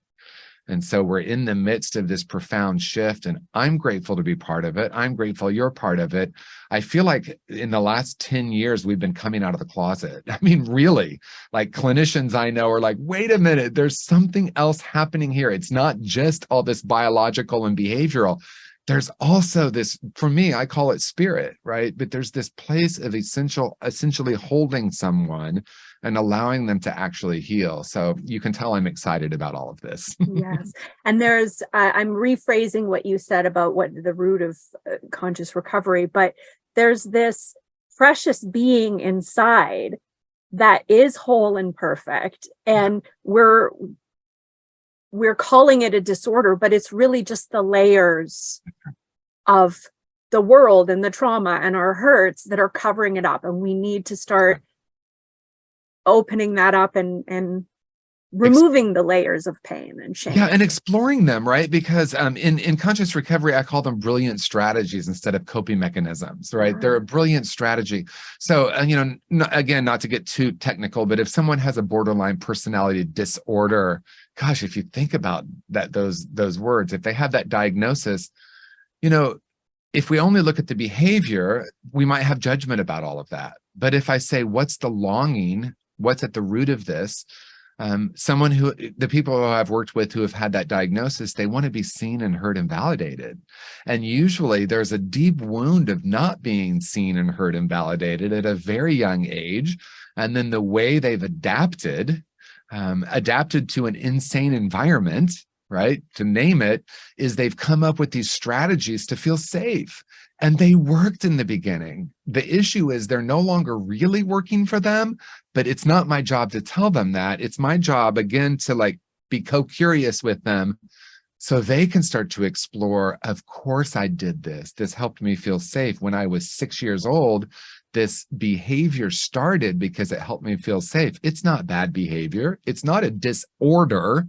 And so we're in the midst of this profound shift, and I'm grateful to be part of it. I'm grateful you're part of it. I feel like in the last 10 years, we've been coming out of the closet. I mean, really, like clinicians I know are like, wait a minute, there's something else happening here. It's not just all this biological and behavioral. There's also this, for me, I call it spirit, right? But there's this place of essentially holding someone and allowing them to actually heal. So you can tell I'm excited about all of this. Yes. And there's, I'm rephrasing what you said about what the root of conscious recovery, but there's this precious being inside that is whole and perfect. And we're calling it a disorder, but it's really just the layers of the world and the trauma and our hurts that are covering it up. And we need to start opening that up and removing the layers of pain and shame. Yeah, and exploring them, right? Because in conscious recovery, I call them brilliant strategies instead of coping mechanisms, right? They're a brilliant strategy. So, again, not to get too technical, but if someone has a borderline personality disorder, gosh, if you think about that, those words, if they have that diagnosis, if we only look at the behavior, we might have judgment about all of that. But if I say, what's the longing? What's at the root of this? Someone who, the people who I've worked with who have had that diagnosis, they want to be seen and heard and validated. And usually there's a deep wound of not being seen and heard and validated at a very young age. And then the way they've adapted to an insane environment, right, to name it, is they've come up with these strategies to feel safe. And they worked in the beginning. The issue is they're no longer really working for them, but it's not my job to tell them that. It's my job, again, to like be co-curious with them so they can start to explore, of course I did this. This helped me feel safe. When I was 6 years old, this behavior started because it helped me feel safe. It's not bad behavior. It's not a disorder.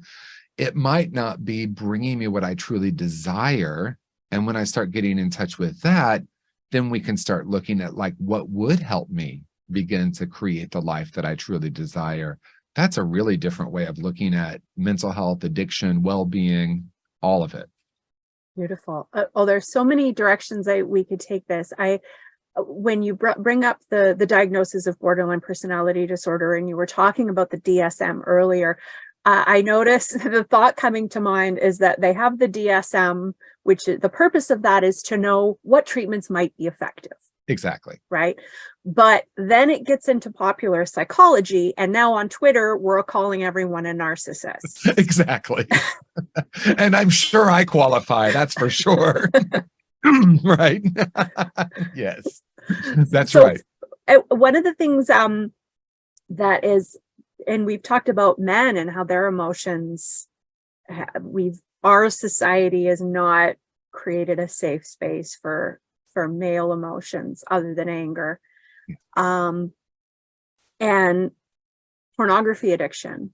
It might not be bringing me what I truly desire. And when I start getting in touch with that, then we can start looking at like what would help me begin to create the life that I truly desire. That's a really different way of looking at mental health, addiction, well-being, all of it. Beautiful. Oh, there's so many directions we could take this. When you bring up the diagnosis of borderline personality disorder, and you were talking about the DSM earlier, I noticed the thought coming to mind is that they have the DSM, which the purpose of that is to know what treatments might be effective. Exactly. Right. But then it gets into popular psychology. And now on Twitter, we're calling everyone a narcissist. Exactly. And I'm sure I qualify. That's for sure. Right. Yes, that's right. One of the things that is, and we've talked about men and how their emotions, our society has not created a safe space for male emotions other than anger. And pornography addiction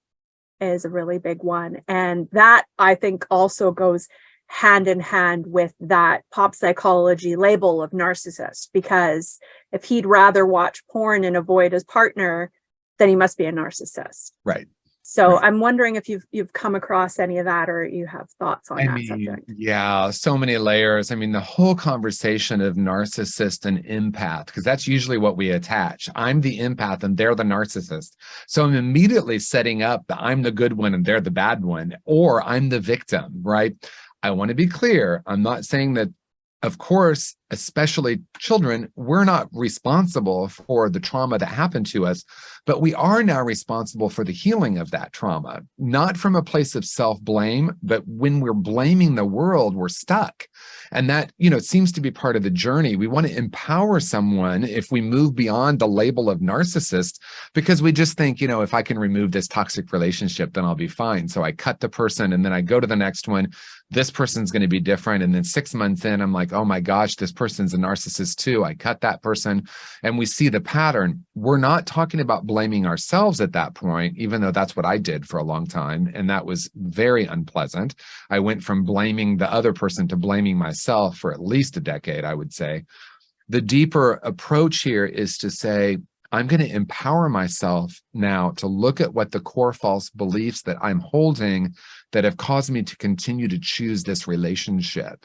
is a really big one. And that, I think, also goes hand in hand with that pop psychology label of narcissist, because if he'd rather watch porn and avoid his partner, then he must be a narcissist. Right. So right. I'm wondering if you've come across any of that, or you have thoughts on that subject. Yeah, so many layers. I mean, the whole conversation of narcissist and empath, because that's usually what we attach. I'm the empath and they're the narcissist. So I'm immediately setting up that I'm the good one and they're the bad one, or I'm the victim, right? I want to be clear. I'm not saying that, of course, especially children, we're not responsible for the trauma that happened to us, but we are now responsible for the healing of that trauma, not from a place of self-blame, but when we're blaming the world, we're stuck. And that, seems to be part of the journey. We want to empower someone if we move beyond the label of narcissist, because we just think, if I can remove this toxic relationship, then I'll be fine. So I cut the person and then I go to the next one. This person's going to be different. And then 6 months in, I'm like, oh my gosh, this person's a narcissist too. I cut that person. And we see the pattern. We're not talking about blaming ourselves at that point, even though that's what I did for a long time. And that was very unpleasant. I went from blaming the other person to blaming myself for at least a decade, I would say. The deeper approach here is to say, I'm going to empower myself now to look at what the core false beliefs that I'm holding that have caused me to continue to choose this relationship.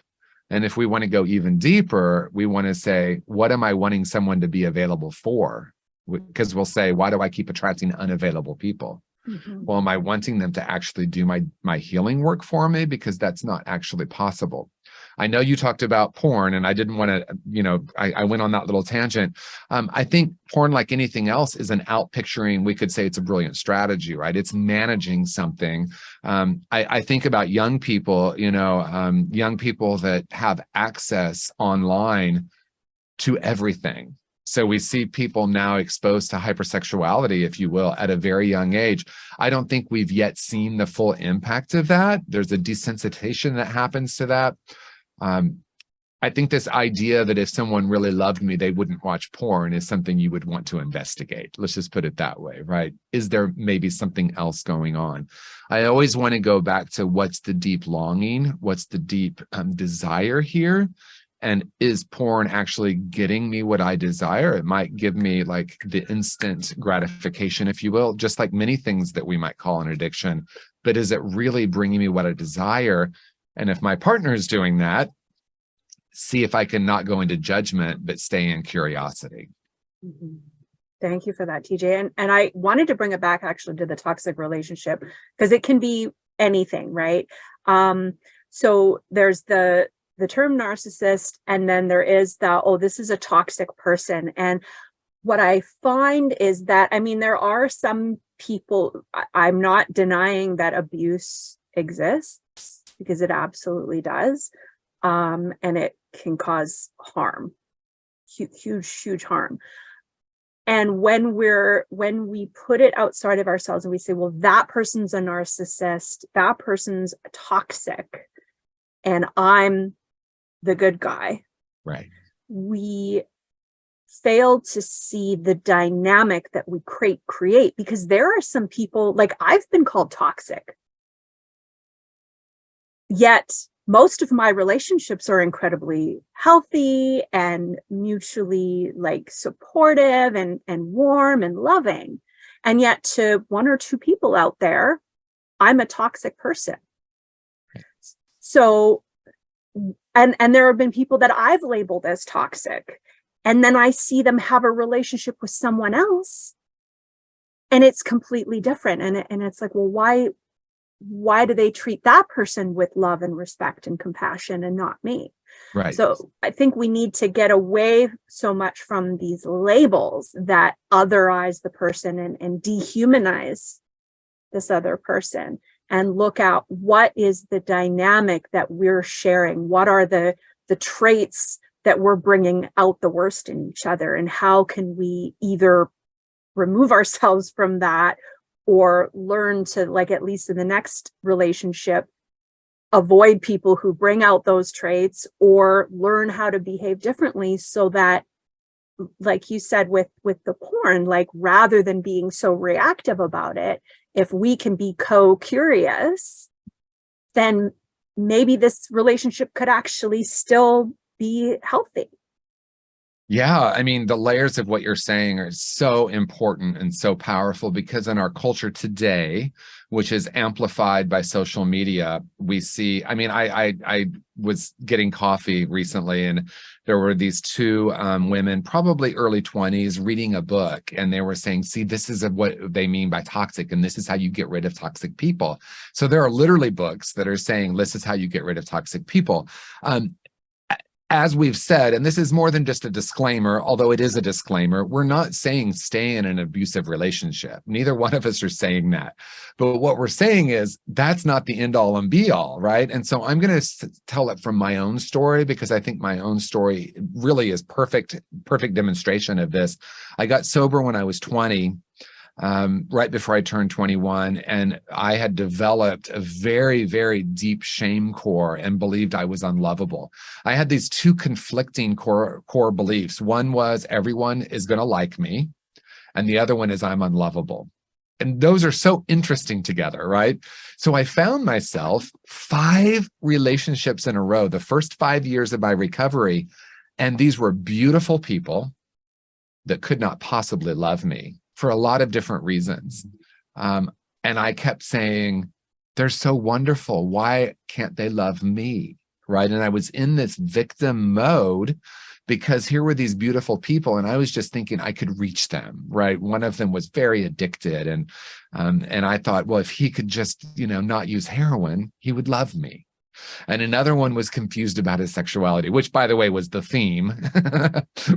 And if we want to go even deeper, we want to say, what am I wanting someone to be available for? Because we'll say, why do I keep attracting unavailable people? Mm-hmm. Well, am I wanting them to actually do my healing work for me? Because that's not actually possible. I know you talked about porn, and I didn't want to, I went on that little tangent. I think porn, like anything else, is an outpicturing. We could say it's a brilliant strategy, right? It's managing something. I think about young people, young people that have access online to everything. So we see people now exposed to hypersexuality, if you will, at a very young age. I don't think we've yet seen the full impact of that. There's a desensitization that happens to that. I think this idea that if someone really loved me, they wouldn't watch porn is something you would want to investigate. Let's just put it that way, right? Is there maybe something else going on? I always want to go back to what's the deep longing, what's the deep desire here? And is porn actually getting me what I desire? It might give me like the instant gratification, if you will, just like many things that we might call an addiction. But is it really bringing me what I desire? And if my partner is doing that, see if I can not go into judgment, but stay in curiosity. Mm-hmm. Thank you for that, TJ. And I wanted to bring it back actually to the toxic relationship, because it can be anything, right? So there's the term narcissist, and then there is the, oh, this is a toxic person. And what I find is that, I mean, there are some people, I'm not denying that abuse exists, because it absolutely does. And it can cause harm, huge harm. And when we put it outside of ourselves and we say, well, that person's a narcissist, that person's toxic, and I'm the good guy, Right. we fail to see the dynamic that we create, because there are some people, like I've been called toxic, yet most of my relationships are incredibly healthy and mutually like supportive and warm and loving. And yet to one or two people out there, I'm a toxic person. So, and there have been people that I've labeled as toxic, and then I see them have a relationship with someone else and it's completely different. And it's like, well, why do they treat that person with love and respect and compassion and not me? Right. So I think we need to get away so much from these labels that otherize the person and dehumanize this other person, and look at what is the dynamic that we're sharing. What are the traits that we're bringing out the worst in each other, and how can we either remove ourselves from that, or learn to, like, at least in the next relationship, avoid people who bring out those traits, or learn how to behave differently, so that, like you said with the porn, like, rather than being so reactive about it, if we can be co-curious, then maybe this relationship could actually still be healthy. Yeah, I mean, the layers of what you're saying are so important and so powerful, because in our culture today, which is amplified by social media, we see, I mean, I was getting coffee recently, and there were these two women, probably early 20s, reading a book, and they were saying, see, this is what they mean by toxic, and this is how you get rid of toxic people. So there are literally books that are saying, this is how you get rid of toxic people. As we've said, and this is more than just a disclaimer, although it is a disclaimer, we're not saying stay in an abusive relationship. Neither one of us are saying that. But what we're saying is that's not the end all and be all, right? And so I'm going to tell it from my own story, because I think my own story really is perfect demonstration of this. I got sober when I was 20. Right before I turned 21, and I had developed a very, very deep shame core and believed I was unlovable. I had these two conflicting core beliefs. One was everyone is going to like me, and the other one is I'm unlovable. And those are so interesting together, right? So I found myself 5 relationships in a row, the first 5 years of my recovery, and these were beautiful people that could not possibly love me, for a lot of different reasons. And I kept saying, they're so wonderful. Why can't they love me? Right. And I was in this victim mode, because here were these beautiful people, and I was just thinking I could reach them. Right. One of them was very addicted. And I thought, well, if he could just, not use heroin, he would love me. And another one was confused about his sexuality, which, by the way, was the theme,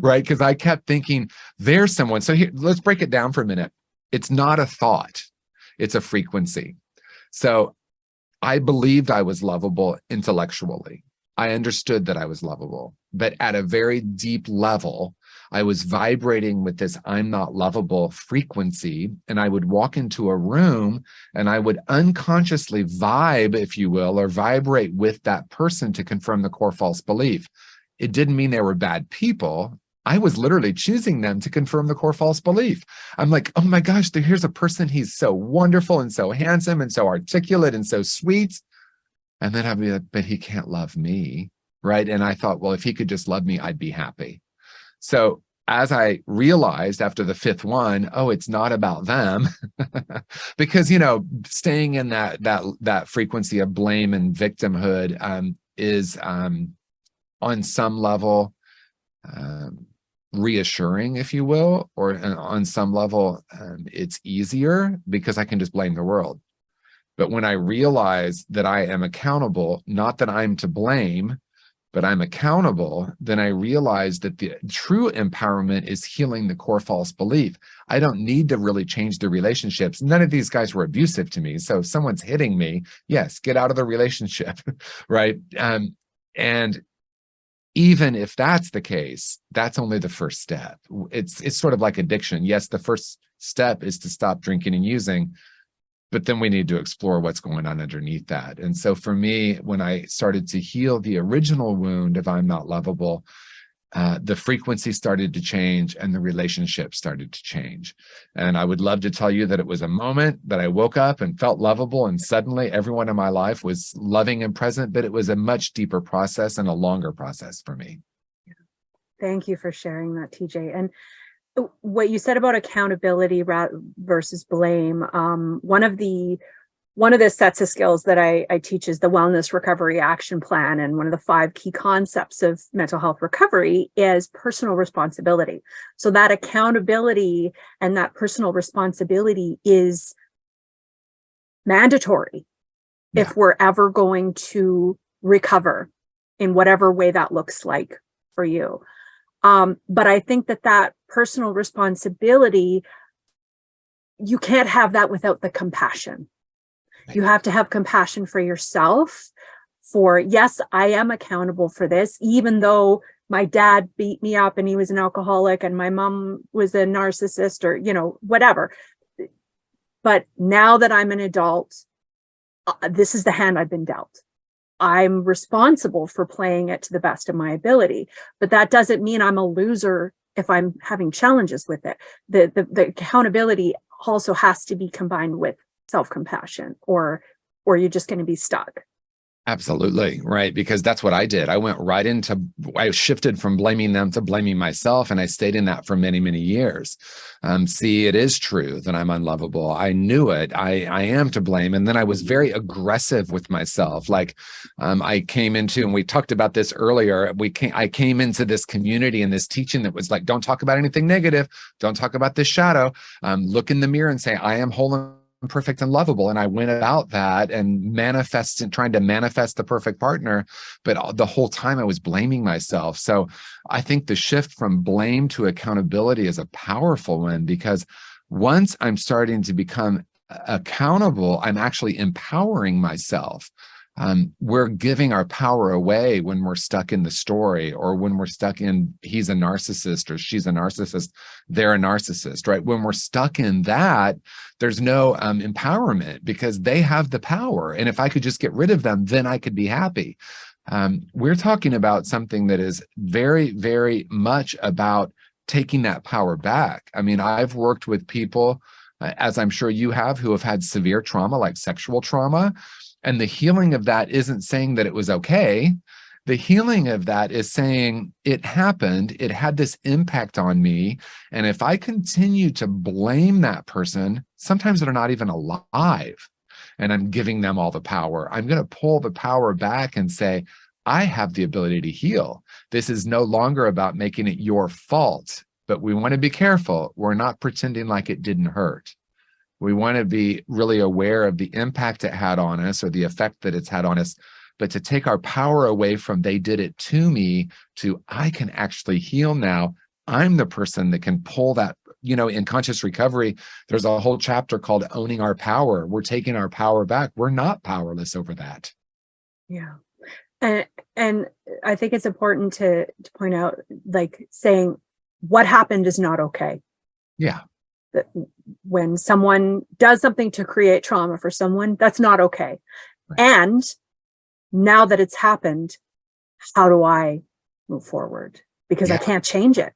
right? Because I kept thinking, there's someone. So here, let's break it down for a minute. It's not a thought. It's a frequency. So I believed I was lovable intellectually. I understood that I was lovable. But at a very deep level, I was vibrating with this I'm not lovable frequency, and I would walk into a room and I would unconsciously vibe, if you will, or vibrate with that person to confirm the core false belief. It didn't mean they were bad people. I was literally choosing them to confirm the core false belief. I'm like, oh my gosh, here's a person. He's so wonderful and so handsome and so articulate and so sweet. And then I'd be like, but he can't love me, right? And I thought, well, if he could just love me, I'd be happy. So as I realized after the 5th one, oh, it's not about them, because, staying in that frequency of blame and victimhood is on some level reassuring, if you will, or on some level, it's easier because I can just blame the world. But when I realize that I am accountable, not that I'm to blame, but I'm accountable, then I realize that the true empowerment is healing the core false belief. I don't need to really change the relationships. None of these guys were abusive to me. So if someone's hitting me, yes, get out of the relationship, right? And even if that's the case, that's only the first step. It's sort of like addiction. Yes, the first step is to stop drinking and using, but then we need to explore what's going on underneath that. And so for me, when I started to heal the original wound of I'm not lovable, the frequency started to change and the relationship started to change. And I would love to tell you that it was a moment that I woke up and felt lovable and suddenly everyone in my life was loving and present, but it was a much deeper process and a longer process for me. Thank you for sharing that, TJ. And what you said about accountability versus blame, one of the sets of skills that I teach is the Wellness Recovery Action Plan. And one of the 5 key concepts of mental health recovery is personal responsibility. So that accountability and that personal responsibility is mandatory if we're ever going to recover in whatever way that looks like for you. But I think that personal responsibility, you can't have that without the compassion. You have to have compassion for yourself, for, yes, I am accountable for this, even though my dad beat me up and he was an alcoholic and my mom was a narcissist or, whatever. But now that I'm an adult, this is the hand I've been dealt. I'm responsible for playing it to the best of my ability, but that doesn't mean I'm a loser if I'm having challenges with it. The accountability also has to be combined with self-compassion, or you're just going to be stuck. Absolutely. Right. Because that's what I did. I shifted from blaming them to blaming myself. And I stayed in that for many, many years. See, it is true that I'm unlovable. I knew it. I am to blame. And then I was very aggressive with myself. Like I came into, and we talked about this earlier, I came into this community and this teaching that was like, don't talk about anything negative. Don't talk about this shadow. Look in the mirror and say, I am whole and perfect and lovable. And I went about that and trying to manifest the perfect partner. But the whole time I was blaming myself. So I think the shift from blame to accountability is a powerful one, because once I'm starting to become accountable, I'm actually empowering myself. We're giving our power away when we're stuck in the story, or when we're stuck in he's a narcissist or she's a narcissist, they're a narcissist, right? When we're stuck in that, there's no empowerment, because they have the power. And if I could just get rid of them, then I could be happy. We're talking about something that is very, very much about taking that power back. I mean, I've worked with people, as I'm sure you have, who have had severe trauma, like sexual trauma. And the healing of that isn't saying that it was okay. The healing of that is saying it happened, it had this impact on me. And if I continue to blame that person, sometimes they're not even alive, and I'm giving them all the power, I'm going to pull the power back and say, I have the ability to heal. This is no longer about making it your fault, but we want to be careful. We're not pretending like it didn't hurt. We want to be really aware of the impact it had on us, or the effect that it's had on us, but to take our power away from they did it to me to I can actually heal now. I'm the person that can pull that. In conscious recovery, there's a whole chapter called Owning Our Power. We're taking our power back. We're not powerless over that. Yeah. And I think it's important to point out, like, saying what happened is not okay. Yeah. When someone does something to create trauma for someone, that's not okay. Right. And now that it's happened, how do I move forward? Because I can't change it.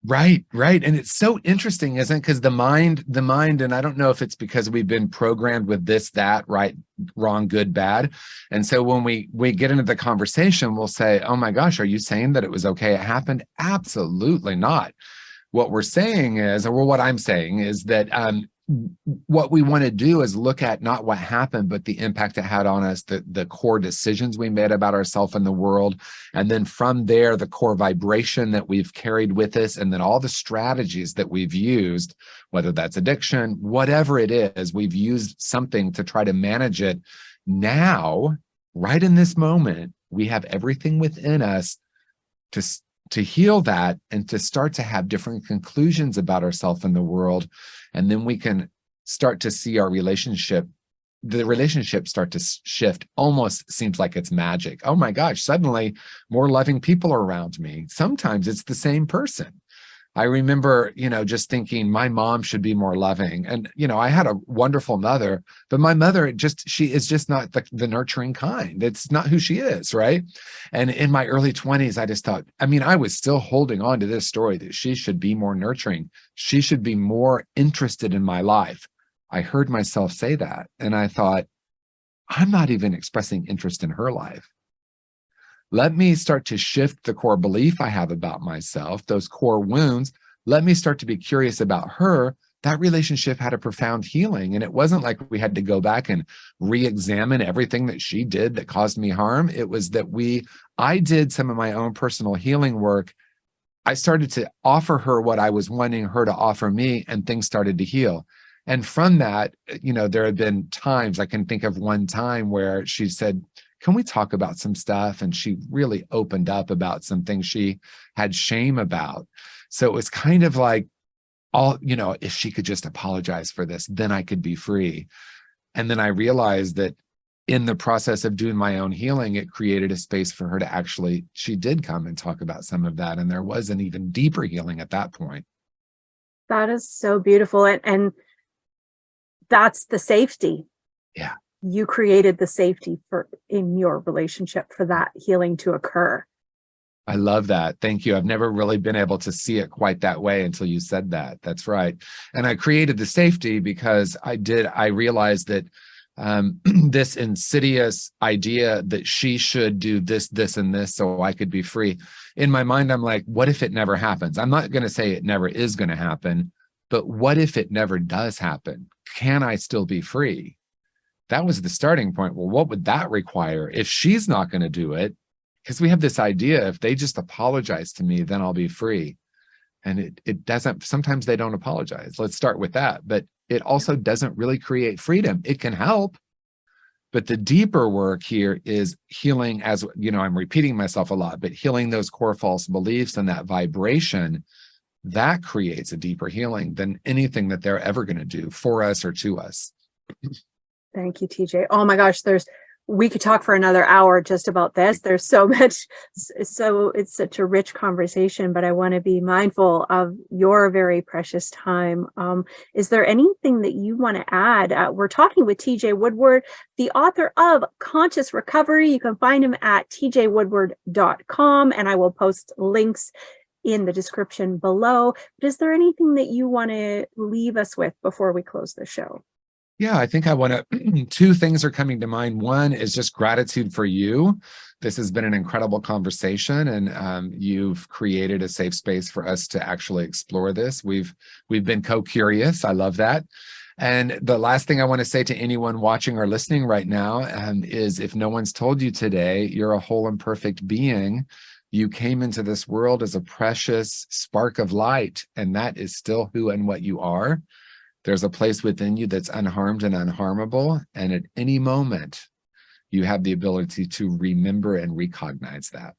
Right. And it's so interesting, isn't it? Because the mind, and I don't know if it's because we've been programmed with this, that, right, wrong, good, bad. And so when we get into the conversation, we'll say, oh my gosh, are you saying that it was okay? It happened? Absolutely not. What we're saying is, or what I'm saying is that what we want to do is look at not what happened, but the impact it had on us, the core decisions we made about ourselves and the world. And then from there, the core vibration that we've carried with us, and then all the strategies that we've used, whether that's addiction, whatever it is, we've used something to try to manage it. Now, right in this moment, we have everything within us to heal that and to start to have different conclusions about ourselves and the world. And then we can start to see the relationship start to shift. Almost seems like it's magic. Oh my gosh, suddenly more loving people are around me. Sometimes it's the same person. I remember, just thinking my mom should be more loving. And, I had a wonderful mother, but my mother, she is just not the nurturing kind. It's not who she is, right? And in my early 20s, I just thought, I was still holding on to this story that she should be more nurturing. She should be more interested in my life. I heard myself say that, and I thought, I'm not even expressing interest in her life. Let me start to shift the core belief I have about myself, those core wounds. Let me start to be curious about her. That relationship had a profound healing. And it wasn't like we had to go back and re-examine everything that she did that caused me harm. It was that I did some of my own personal healing work. I started to offer her what I was wanting her to offer me, and things started to heal. And from that, there have been times, I can think of one time where she said, can we talk about some stuff? And she really opened up about some things she had shame about. So it was kind of like, if she could just apologize for this, then I could be free. And then I realized that in the process of doing my own healing, it created a space for her to she did come and talk about some of that. And there was an even deeper healing at that point. That is so beautiful. And that's the safety. Yeah. You created the safety in your relationship for that healing to occur. I love that. Thank you. I've never really been able to see it quite that way until you said that. That's right. And I created the safety because I realized that this insidious idea that she should do this, this, and this so I could be free. In my mind, I'm like, what if it never happens? I'm not going to say it never is going to happen, but what if it never does happen? Can I still be free? That was the starting point. Well, what would that require if she's not going to do it? Because we have this idea, if they just apologize to me, then I'll be free. And it doesn't, sometimes they don't apologize. Let's start with that. But it also doesn't really create freedom. It can help. But the deeper work here is healing, as I'm repeating myself a lot, but healing those core false beliefs and that vibration, that creates a deeper healing than anything that they're ever going to do for us or to us. Thank you, TJ. Oh my gosh, we could talk for another hour just about this. There's so much, so it's such a rich conversation, but I want to be mindful of your very precious time. Is there anything that you want to add? We're talking with TJ Woodward, the author of Conscious Recovery. You can find him at tjwoodward.com, and I will post links in the description below. But is there anything that you want to leave us with before we close the show? Yeah, I think I want to, two things are coming to mind. One is just gratitude for you. This has been an incredible conversation, and you've created a safe space for us to actually explore this. We've been co-curious. I love that. And the last thing I want to say to anyone watching or listening right now is, if no one's told you today, you're a whole and perfect being. You came into this world as a precious spark of light, and that is still who and what you are. There's a place within you that's unharmed and unharmable. And at any moment, you have the ability to remember and recognize that.